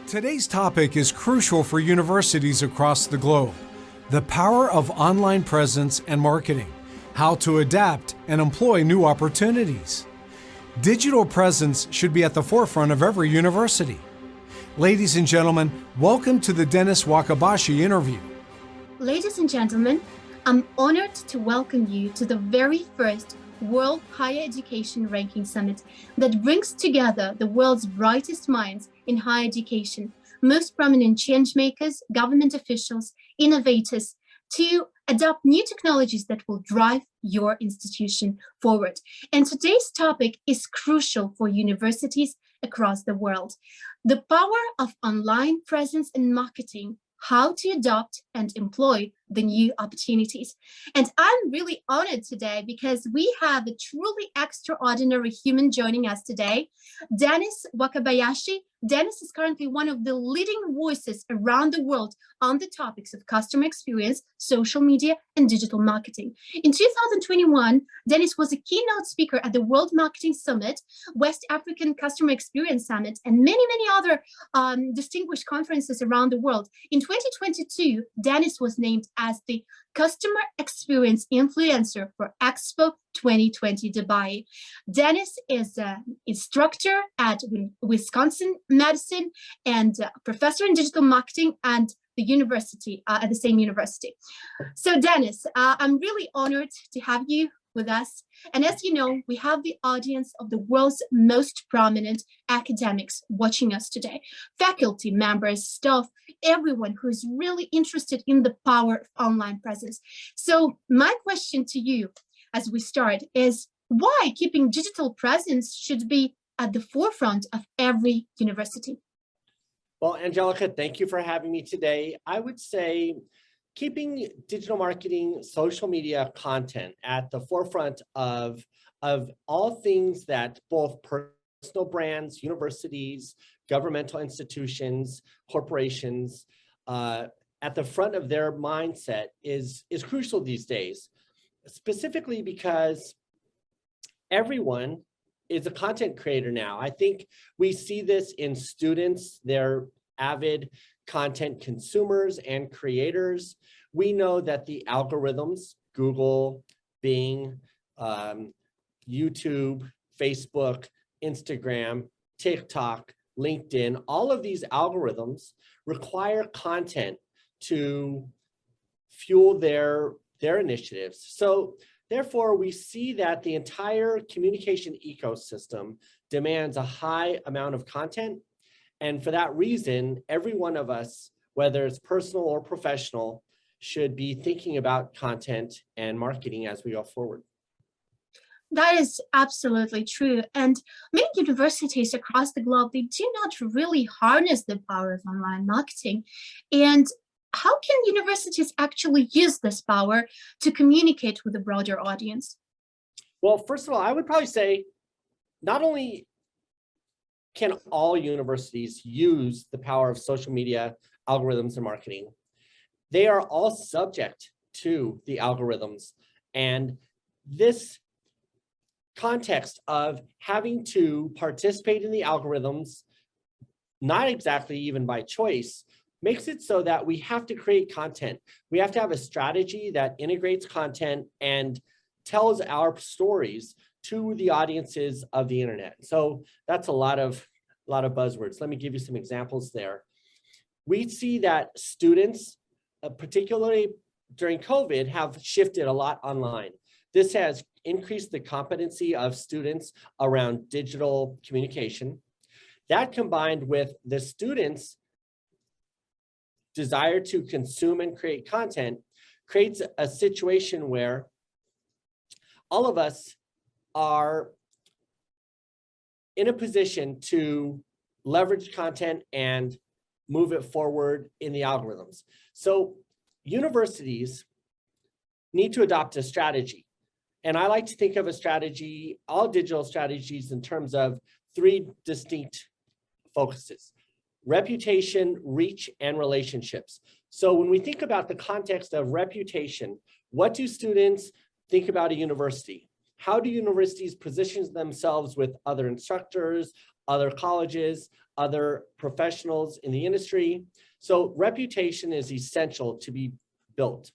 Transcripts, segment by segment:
Today's topic is crucial for universities across the globe: the power of online presence and marketing, how to adapt and employ new opportunities. Digital presence should be at the forefront of every university. Ladies and gentlemen, welcome to the Dennis Wakabashi interview. Ladies and gentlemen, I'm honored to welcome you to the very first World Higher Education Ranking Summit that brings together the world's brightest minds in higher education, most prominent changemakers, government officials, innovators, to adopt new technologies that will drive your institution forward. And today's topic is crucial for universities across the world: the power of online presence and marketing, how to adopt and employ the new opportunities. And I'm really honored today because we have a truly extraordinary human joining us today, Dennis Wakabayashi. Dennis is currently one of the leading voices around the world on the topics of customer experience, social media, and digital marketing. In 2021, Dennis was a keynote speaker at the World Marketing Summit, West African Customer Experience Summit, and many other distinguished conferences around the world. In 2022, Dennis was named as the Customer Experience Influencer for Expo 2020 Dubai. Dennis is an instructor at Wisconsin Madison and a professor in digital marketing and the university at the same university. So Dennis, I'm really honored to have you with us. And as you know, we have the audience of the world's most prominent academics watching us today: faculty members, staff, everyone who's really interested in the power of online presence. So my question to you as we start is, why keeping digital presence should be at the forefront of every university? Well, Angelica, thank you for having me today. I would say keeping digital marketing, social media content at the forefront of all things that both personal brands, universities, governmental institutions, corporations, at the front of their mindset is crucial these days, specifically because everyone is a content creator now. I think we see this in students. They're avid content consumers and creators. We know that the algorithms, Google, Bing, YouTube, Facebook, Instagram, TikTok, LinkedIn, all of these algorithms require content to fuel their initiatives. So therefore, we see that the entire communication ecosystem demands a high amount of content. And for that reason, every one of us, whether it's personal or professional, should be thinking about content and marketing as we go forward. That is absolutely true. And many universities across the globe, they do not really harness the power of online marketing. And how can universities actually use this power to communicate with a broader audience? Well, first of all, I would probably say not only can all universities use the power of social media, algorithms, and marketing, they are all subject to the algorithms. And this context of having to participate in the algorithms, not exactly even by choice, makes it so that we have to create content. We have to have a strategy that integrates content and tells our stories to the audiences of the internet. So that's a lot of buzzwords. Let me give you some examples there. We see that students, particularly during COVID, have shifted a lot online. This has increased the competency of students around digital communication. That, combined with the students' desire to consume and create content, creates a situation where all of us are in a position to leverage content and move it forward in the algorithms. So universities need to adopt a strategy. And I like to think of a strategy, all digital strategies, in terms of three distinct focuses: reputation, reach, and relationships. So when we think about the context of reputation, what do students think about a university? How do universities position themselves with other instructors, other colleges, other professionals in the industry. So reputation is essential to be built.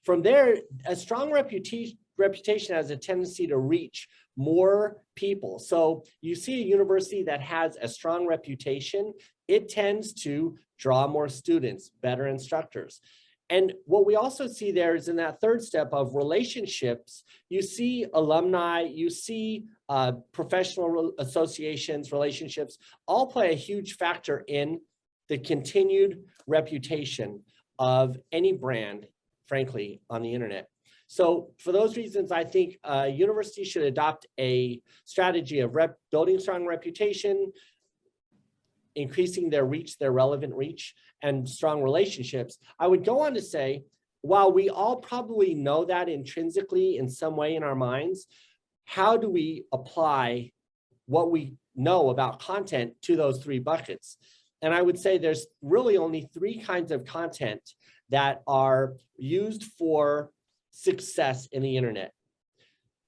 From there, a strong reputation has a tendency to reach more people. So you see a university that has a strong reputation, it tends to draw more students, better instructors. And what we also see there is in that third step of relationships, you see alumni, you see professional associations, relationships, all play a huge factor in the continued reputation of any brand, frankly, on the internet. So for those reasons, I think universities should adopt a strategy of building strong reputation, increasing their reach, their relevant reach, and strong relationships. I would go on to say, while we all probably know that intrinsically in some way in our minds, how do we apply what we know about content to those three buckets? And I would say there's really only three kinds of content that are used for success in the internet.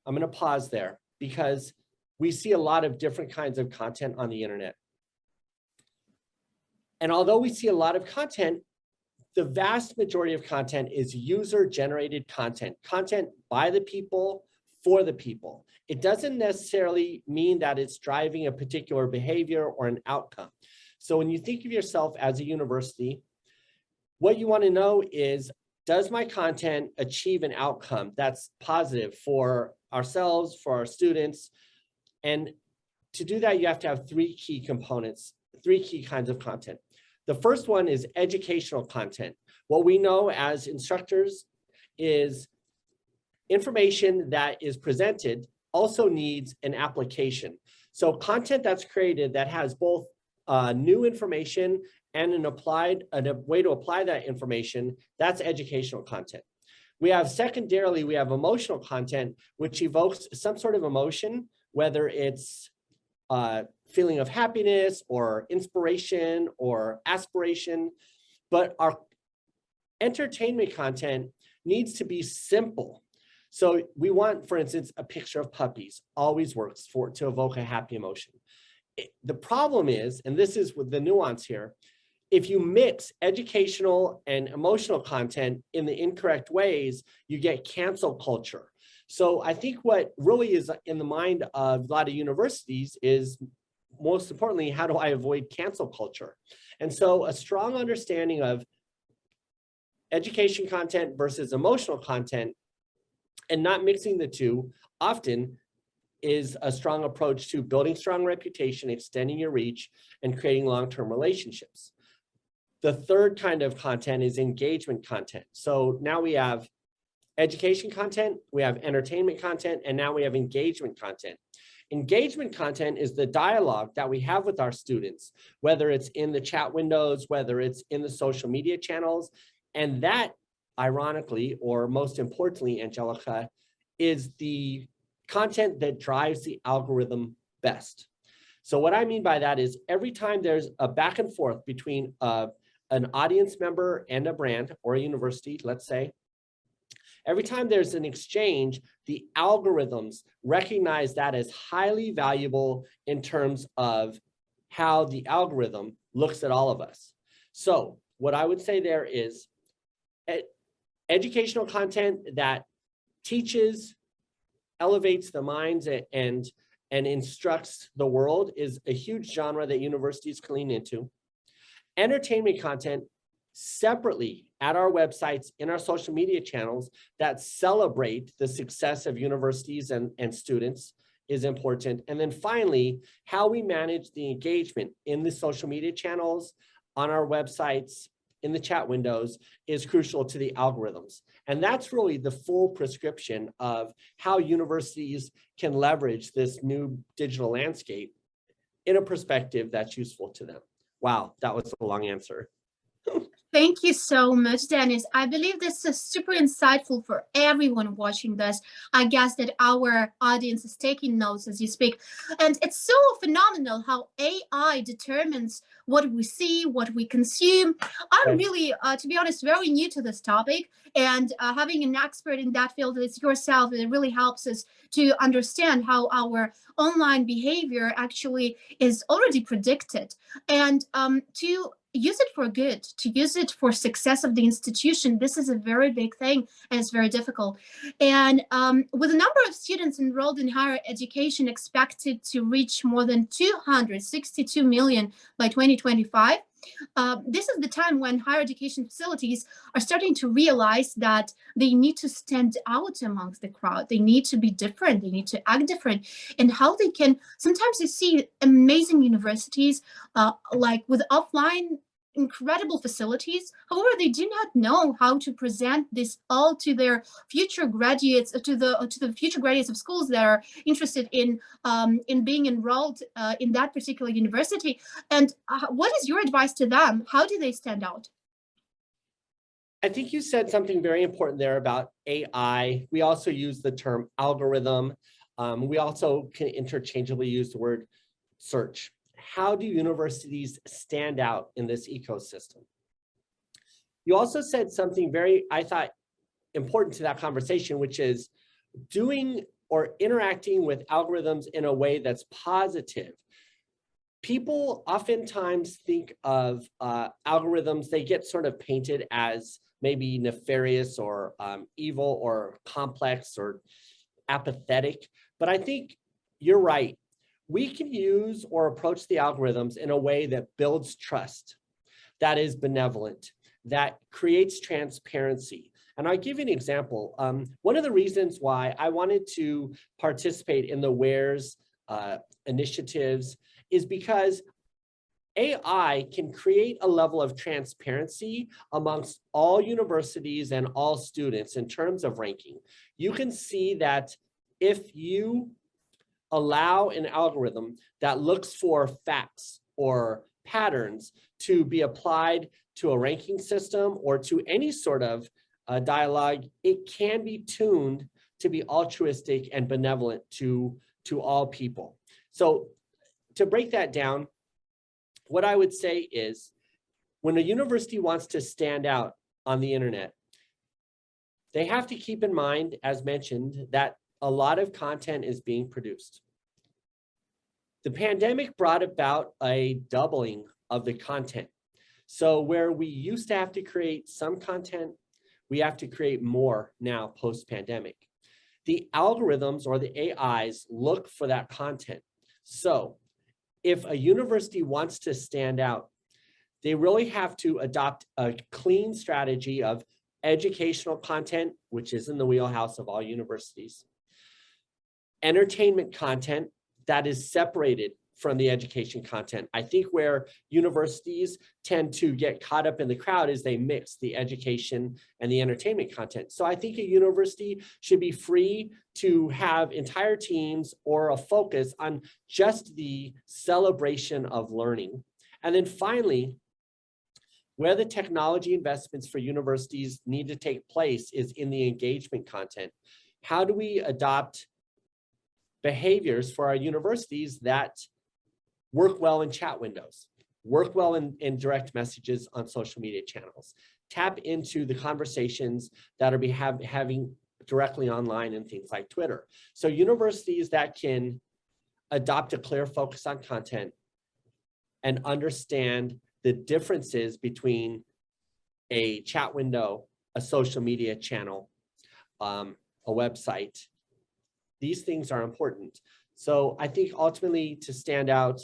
I'm going to pause there because we see a lot of different kinds of content on the internet. And although we see a lot of content, the vast majority of content is user-generated content, content by the people, for the people. It doesn't necessarily mean that it's driving a particular behavior or an outcome. So when you think of yourself as a university, what you want to know is, does my content achieve an outcome that's positive for ourselves, for our students? And to do that, you have to have three key components, three key kinds of content. The first one is educational content. What we know as instructors is information that is presented also needs an application. So content that's created that has both new information and a way to apply that information, that's educational content. We have secondarily, we have emotional content, which evokes some sort of emotion, whether it's feeling of happiness or inspiration or aspiration, but our entertainment content needs to be simple. So we want, for instance, a picture of puppies always works to evoke a happy emotion. The problem is, and this is with the nuance here, if you mix educational and emotional content in the incorrect ways, you get cancel culture. So I think what really is in the mind of a lot of universities is, most importantly, how do I avoid cancel culture? And so a strong understanding of education content versus emotional content and not mixing the two often is a strong approach to building strong reputation, extending your reach, and creating long-term relationships. The third kind of content is engagement content. So now we have education content, we have entertainment content, and now we have engagement content. Engagement content is the dialogue that we have with our students, whether it's in the chat windows, whether it's in the social media channels. And that, ironically, or most importantly, Angelica, is the content that drives the algorithm best. So what I mean by that is every time there's a back and forth between an audience member and a brand or a university, let's say, every time there's an exchange, the algorithms recognize that as highly valuable in terms of how the algorithm looks at all of us. So what I would say there is educational content that teaches, elevates the minds and instructs the world is a huge genre that universities can lean into. Entertainment content separately at our websites, in our social media channels that celebrate the success of universities and students is important. And then finally, how we manage the engagement in the social media channels, on our websites, in the chat windows is crucial to the algorithms. And that's really the full prescription of how universities can leverage this new digital landscape in a perspective that's useful to them. Wow, that was a long answer. Thank you so much, Dennis. I believe this is super insightful for everyone watching this. I guess that our audience is taking notes as you speak. And it's so phenomenal how AI determines what we see, what we consume. I'm Right. really, to be honest, very new to this topic. And having an expert in that field as yourself, it really helps us to understand how our online behavior actually is already predicted. And to use it for good, to use it for success of the institution, this is a very big thing and it's very difficult. And with the number of students enrolled in higher education expected to reach more than 262 million by 2025, this is the time when higher education facilities are starting to realize that they need to stand out amongst the crowd. They need to be different. They need to act different. And how they can, sometimes you see amazing universities like with offline incredible facilities. However, they do not know how to present this all to their future graduates, to the future graduates of schools that are interested in being enrolled in that particular university. And what is your advice to them? How do they stand out? I think you said something very important there about AI. We also use the term algorithm. We also can interchangeably use the word search. How do universities stand out in this ecosystem? You also said something very, I thought, important to that conversation, which is doing or interacting with algorithms in a way that's positive. People oftentimes think of algorithms, they get sort of painted as maybe nefarious or evil or complex or apathetic, but I think you're right. We can use or approach the algorithms in a way that builds trust, that is benevolent, that creates transparency. And I'll give you an example. One of the reasons why I wanted to participate in the WHERES initiatives is because AI can create a level of transparency amongst all universities and all students in terms of ranking. You can see that if you allow an algorithm that looks for facts or patterns to be applied to a ranking system or to any sort of dialogue, it can be tuned to be altruistic and benevolent to all people. So to break that down, what I would say is when a university wants to stand out on the internet, they have to keep in mind, as mentioned, that a lot of content is being produced. The pandemic brought about a doubling of the content. So where we used to have to create some content, we have to create more now post-pandemic. The algorithms or the AIs look for that content. So if a university wants to stand out, they really have to adopt a clean strategy of educational content, which is in the wheelhouse of all universities, entertainment content that is separated from the education content. I think where universities tend to get caught up in the crowd is they mix the education and the entertainment content. So I think a university should be free to have entire teams or a focus on just the celebration of learning. And then finally, where the technology investments for universities need to take place is in the engagement content. How do we adopt behaviors for our universities that work well in chat windows, work well in direct messages on social media channels, tap into the conversations that are having directly online and things like Twitter. So universities that can adopt a clear focus on content and understand the differences between a chat window, a social media channel, a website. These things are important. So I think ultimately to stand out,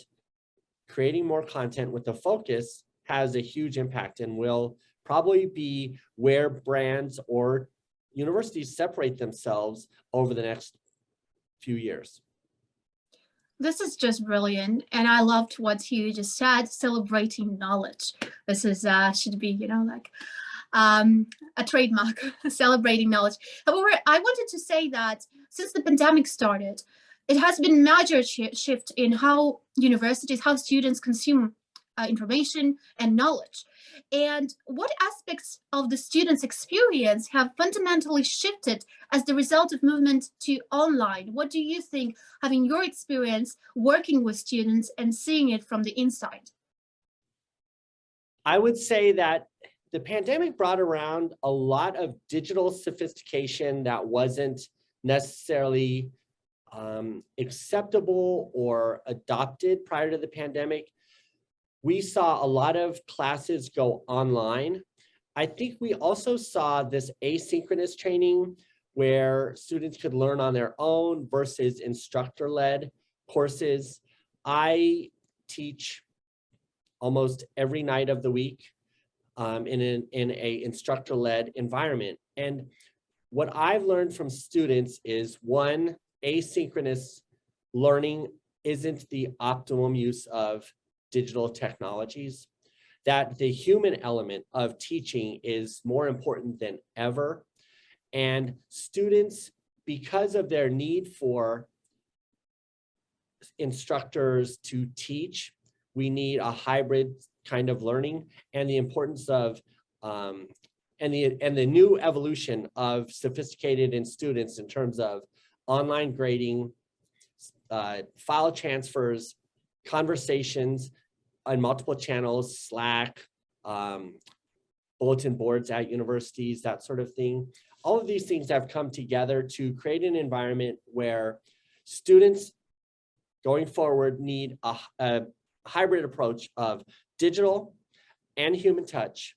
creating more content with the focus has a huge impact and will probably be where brands or universities separate themselves over the next few years. This is just brilliant, and I loved what you just said. Celebrating knowledge. This is should be, like a trademark. Celebrating knowledge. However, I wanted to say that since the pandemic started, it has been major shift in how universities, how students consume information and knowledge. And what aspects of the students' experience have fundamentally shifted as the result of movement to online? What do you think, having your experience working with students and seeing it from the inside? I would say that the pandemic brought around a lot of digital sophistication that wasn't necessarily acceptable or adopted prior to the pandemic. We saw a lot of classes go online. I think we also saw this asynchronous training where students could learn on their own versus instructor-led courses. I teach almost every night of the week in a instructor-led environment. And what I've learned from students is, one, asynchronous learning isn't the optimum use of digital technologies, that the human element of teaching is more important than ever. And students, because of their need for instructors to teach, we need a hybrid kind of learning, and the importance of and the new evolution of sophisticated in students in terms of online grading, file transfers, conversations on multiple channels, Slack, bulletin boards at universities, that sort of thing. All of these things have come together to create an environment where students going forward need a hybrid approach of digital and human touch.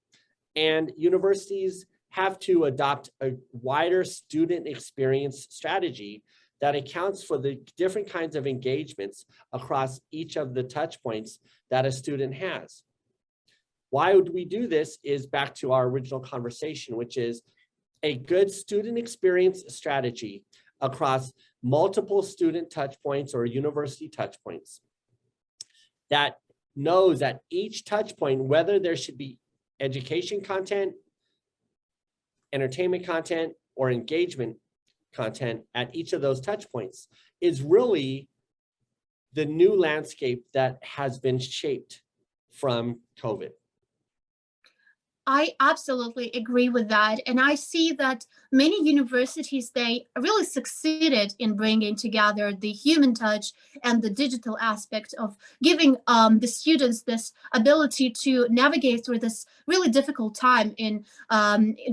And universities have to adopt a wider student experience strategy that accounts for the different kinds of engagements across each of the touch points that a student has. Why would we do this is back to our original conversation, which is a good student experience strategy across multiple student touch points or university touch points that knows at each touch point whether there should be education content, entertainment content, or engagement content at each of those touch points is really the new landscape that has been shaped from COVID. I absolutely agree with that. And I see that many universities, they really succeeded in bringing together the human touch and the digital aspect of giving the students this ability to navigate through this really difficult time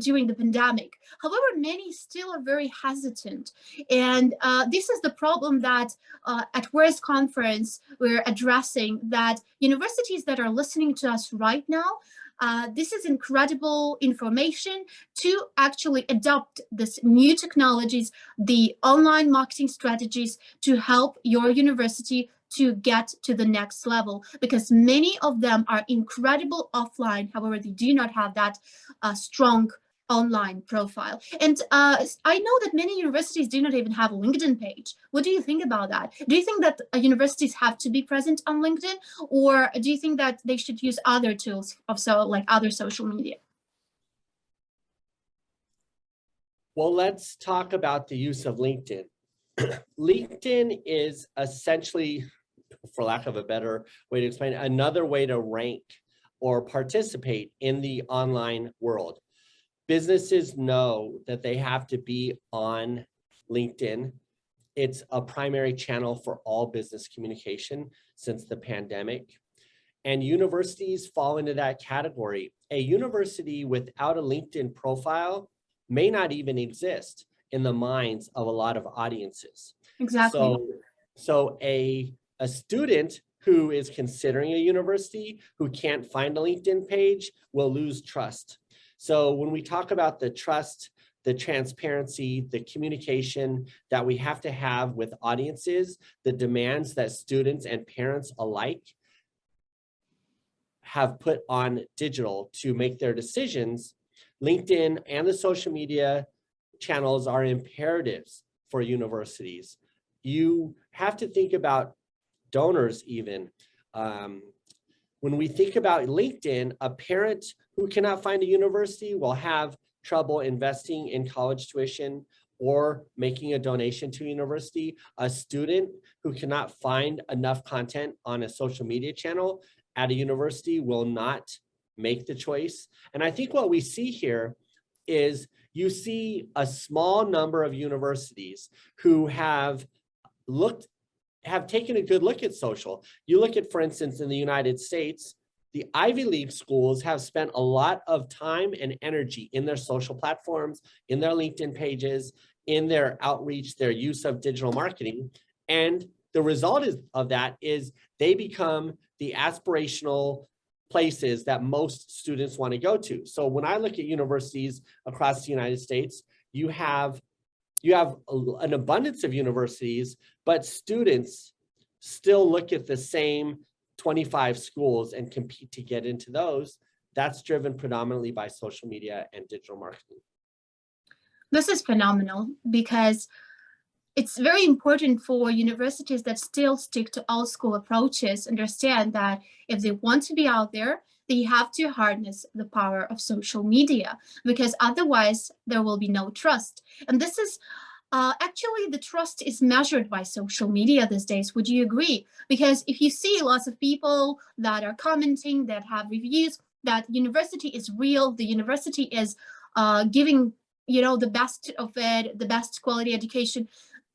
during the pandemic. However, many still are very hesitant. And this is the problem that at WERS conference, we're addressing, that universities that are listening to us right now, this is incredible information to actually adopt this new technologies, the online marketing strategies to help your university to get to the next level, because many of them are incredible offline. However, they do not have that strong online profile. And I know that many universities do not even have a LinkedIn page. What do you think about that? Do you think that universities have to be present on LinkedIn, or do you think that they should use other tools of like other social media? Well, let's talk about the use of LinkedIn. LinkedIn is essentially, for lack of a better way to explain it, another way to rank or participate in the online world. Businesses know that they have to be on LinkedIn. It's a primary channel for all business communication since the pandemic. And universities fall into that category. A university without a LinkedIn profile may not even exist in the minds of a lot of audiences. Exactly. So a student who is considering a university who can't find a LinkedIn page will lose trust. So when we talk about the trust, the transparency, the communication that we have to have with audiences, the demands that students and parents alike have put on digital to make their decisions, LinkedIn and the social media channels are imperatives for universities. You have to think about donors even. When we think about LinkedIn, a parent who cannot find a university will have trouble investing in college tuition or making a donation to a university. A student who cannot find enough content on a social media channel at a university will not make the choice. And I think what we see here is you see a small number of universities who have taken a good look at social. You look at, for instance, in the United States, the Ivy League schools have spent a lot of time and energy in their social platforms, in their LinkedIn pages, in their outreach, their use of digital marketing. And the result of that is they become the aspirational places that most students want to go to. So when I look at universities across the United States, you have an abundance of universities, but students still look at the same 25 schools and compete to get into those. That's driven predominantly by social media and digital marketing. This is phenomenal because it's very important for universities that still stick to old school approaches, understand that if they want to be out there, they have to harness the power of social media, because otherwise there will be no trust. And this is actually, the trust is measured by social media these days. Would you agree? Because if you see lots of people that are commenting, that have reviews, that university is real, the university is giving, the best of it, the best quality education.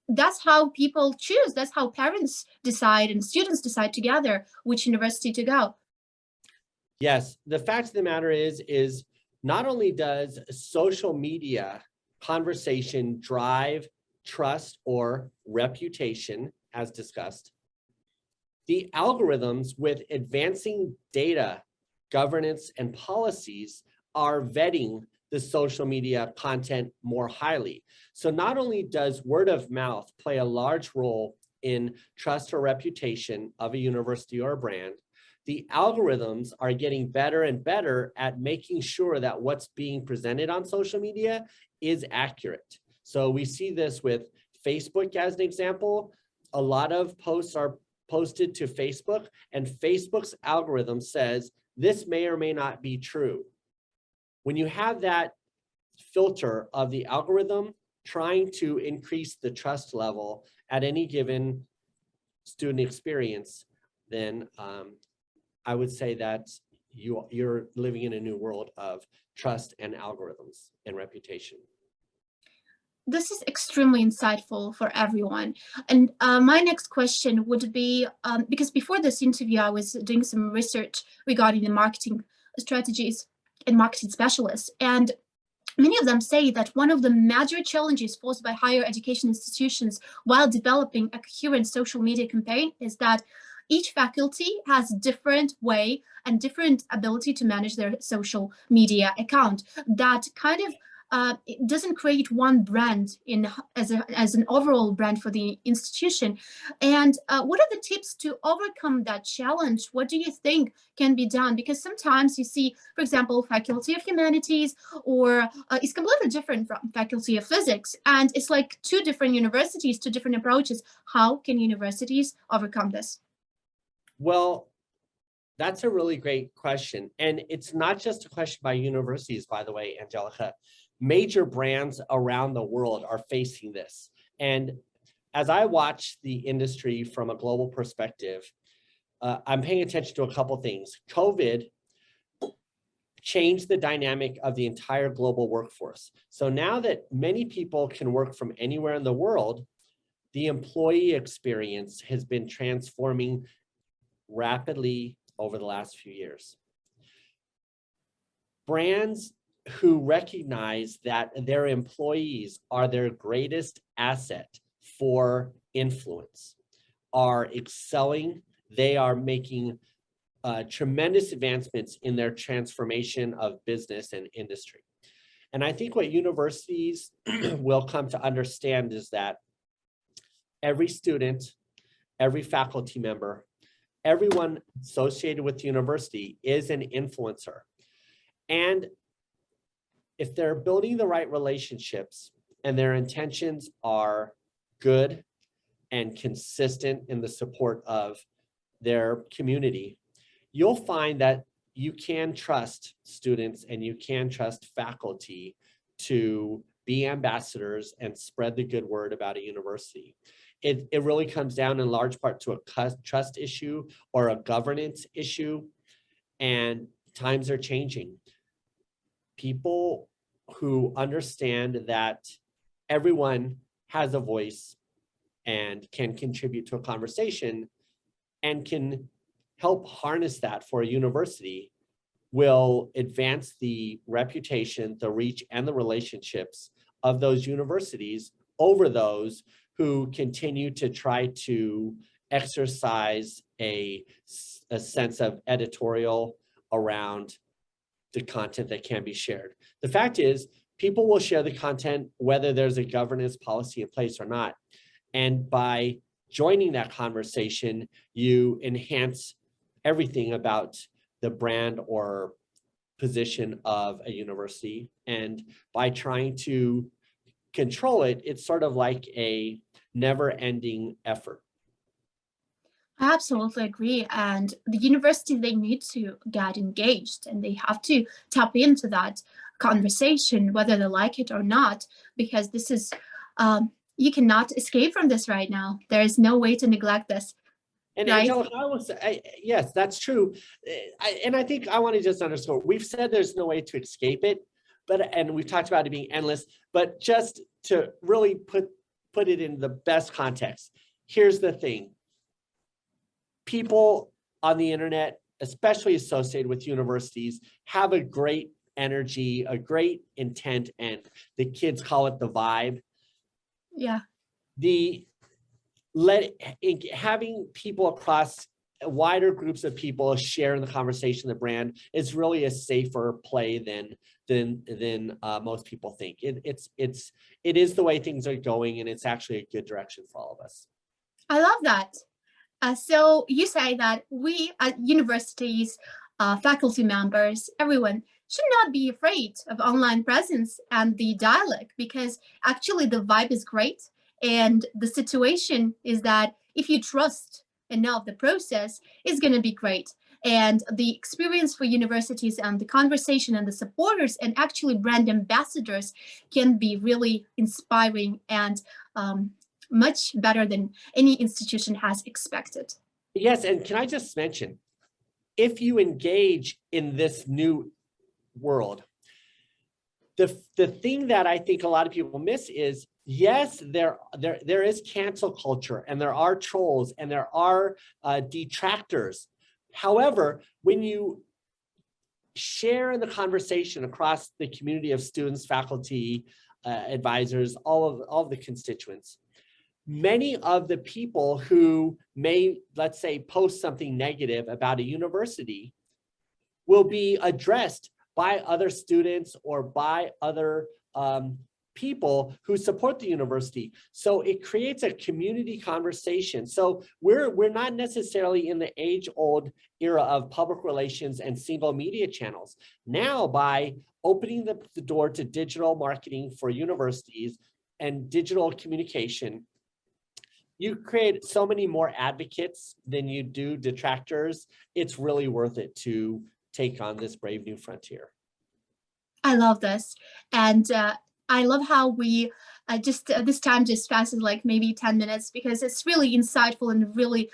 That's how people choose. That's how parents decide and students decide together which university to go. Yes, the fact of the matter is not only does social media conversation drive trust or reputation, as discussed, the algorithms with advancing data, governance, and policies are vetting the social media content more highly. So not only does word of mouth play a large role in trust or reputation of a university or a brand, the algorithms are getting better and better at making sure that what's being presented on social media is accurate. So we see this with Facebook as an example. A lot of posts are posted to Facebook, and Facebook's algorithm says this may or may not be true. When you have that filter of the algorithm trying to increase the trust level at any given student experience, then I would say that you're living in a new world of trust and algorithms and reputation. This is extremely insightful for everyone. And my next question would be, because before this interview, I was doing some research regarding the marketing strategies and marketing specialists. And many of them say that one of the major challenges posed by higher education institutions while developing a coherent social media campaign is that each faculty has different way and different ability to manage their social media account. That kind of it doesn't create one brand as an overall brand for the institution. And what are the tips to overcome that challenge? What do you think can be done? Because sometimes you see, for example, Faculty of Humanities, or it's completely different from Faculty of Physics, and it's like two different universities, two different approaches. How can universities overcome this? Well, that's a really great question. And it's not just a question by universities, by the way, Angelica. Major brands around the world are facing this. And as I watch the industry from a global perspective, I'm paying attention to a couple things. COVID changed the dynamic of the entire global workforce. So now that many people can work from anywhere in the world, the employee experience has been transforming rapidly over the last few years. Brands who recognize that their employees are their greatest asset for influence are excelling. They are making tremendous advancements in their transformation of business and industry. And I think what universities will come to understand is that every student, every faculty member, everyone associated with the university is an influencer. And if they're building the right relationships and their intentions are good and consistent in the support of their community, you'll find that you can trust students and you can trust faculty to be ambassadors and spread the good word about a university. it really comes down in large part to a trust issue or a governance issue, and times are changing. People who understand that everyone has a voice and can contribute to a conversation and can help harness that for a university will advance the reputation, the reach, and the relationships of those universities over those who continue to try to exercise a sense of editorial around the content that can be shared. The fact is, people will share the content whether there's a governance policy in place or not. And by joining that conversation, you enhance everything about the brand or position of a university. And by trying to control it, it's sort of like a never-ending effort. I absolutely agree. And the university, they need to get engaged and they have to tap into that conversation, whether they like it or not, because this is, you cannot escape from this right now. There is no way to neglect this. And right? Angelica, I will say, yes, that's true. And I think I want to just underscore, we've said there's no way to escape it, and we've talked about it being endless, but just to really put it in the best context, here's the thing. People on the internet, especially associated with universities, have a great energy, a great intent, and the kids call it the vibe. Yeah. Having people across wider groups of people share in the conversation, the brand, is really a safer play than most people think. It is the way things are going, and it's actually a good direction for all of us. I love that. So you say that we at universities, faculty members, everyone should not be afraid of online presence and the dialogue, because actually the vibe is great. And the situation is that if you trust enough, the process is going to be great. And the experience for universities and the conversation and the supporters and actually brand ambassadors can be really inspiring and much better than any institution has expected. Yes, and can I just mention, if you engage in this new world, the thing that I think a lot of people miss is, yes, there is cancel culture, and there are trolls, and there are detractors. However, when you share in the conversation across the community of students, faculty, advisors, all of the constituents, many of the people who may, let's say, post something negative about a university will be addressed by other students or by other people who support the university. So it creates a community conversation. So we're not necessarily in the age-old era of public relations and single media channels. Now, by opening the door to digital marketing for universities and digital communication, you create so many more advocates than you do detractors. It's really worth it to take on this brave new frontier. I love this. And I love how we this time just passes like maybe 10 minutes, because it's really insightful and really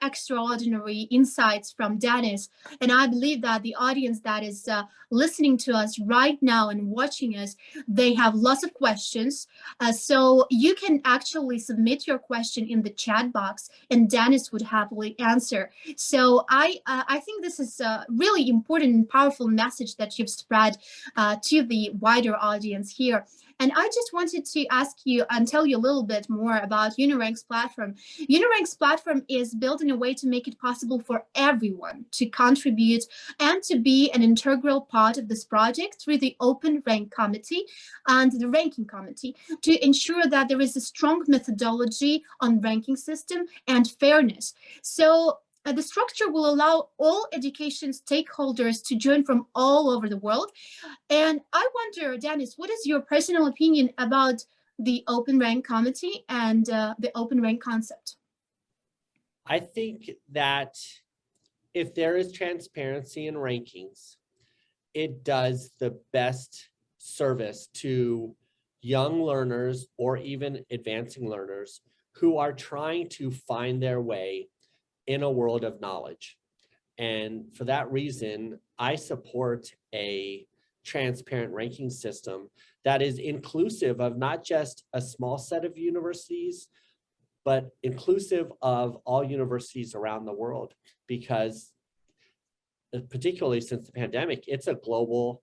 extraordinary insights from Dennis. And I believe that the audience that is listening to us right now and watching us, they have lots of questions. So you can actually submit your question in the chat box and Dennis would happily answer. So I think this is a really important and powerful message that you've spread to the wider audience here. And I just wanted to ask you and tell you a little bit more about UniRank's platform. UniRank's platform is built in a way to make it possible for everyone to contribute and to be an integral part of this project through the Open Rank Committee and the Ranking Committee, to ensure that there is a strong methodology on ranking system and fairness. So the structure will allow all education stakeholders to join from all over the world. And I wonder, Dennis, what is your personal opinion about the Open Rank Committee and the Open Rank concept? I think that if there is transparency in rankings, it does the best service to young learners or even advancing learners who are trying to find their way in a world of knowledge. And for that reason, I support a transparent ranking system that is inclusive of not just a small set of universities, but inclusive of all universities around the world, because particularly since the pandemic, it's a global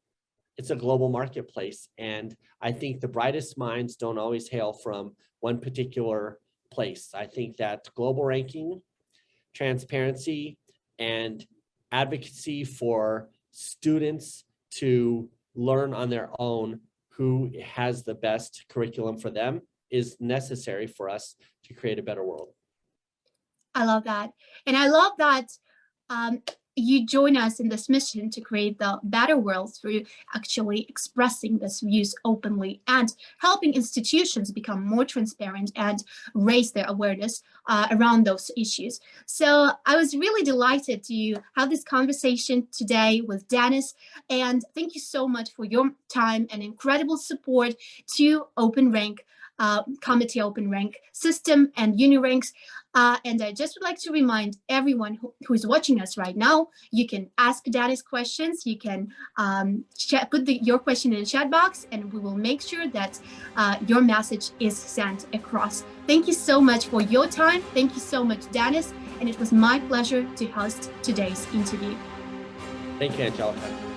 marketplace. And I think the brightest minds don't always hail from one particular place. I think that global ranking, transparency, and advocacy for students to learn on their own who has the best curriculum for them is necessary for us to create a better world. I love that. And I love that you join us in this mission to create the better world through actually expressing these views openly and helping institutions become more transparent and raise their awareness around those issues. So I was really delighted to have this conversation today with Dennis, and thank you so much for your time and incredible support to Open Rank, Committee Open Rank system and UniRanks. And I just would like to remind everyone who is watching us right now, you can ask Dennis questions. You can put your question in the chat box, and we will make sure that your message is sent across. Thank you so much for your time. Thank you so much, Dennis. And it was my pleasure to host today's interview. Thank you, Angelica.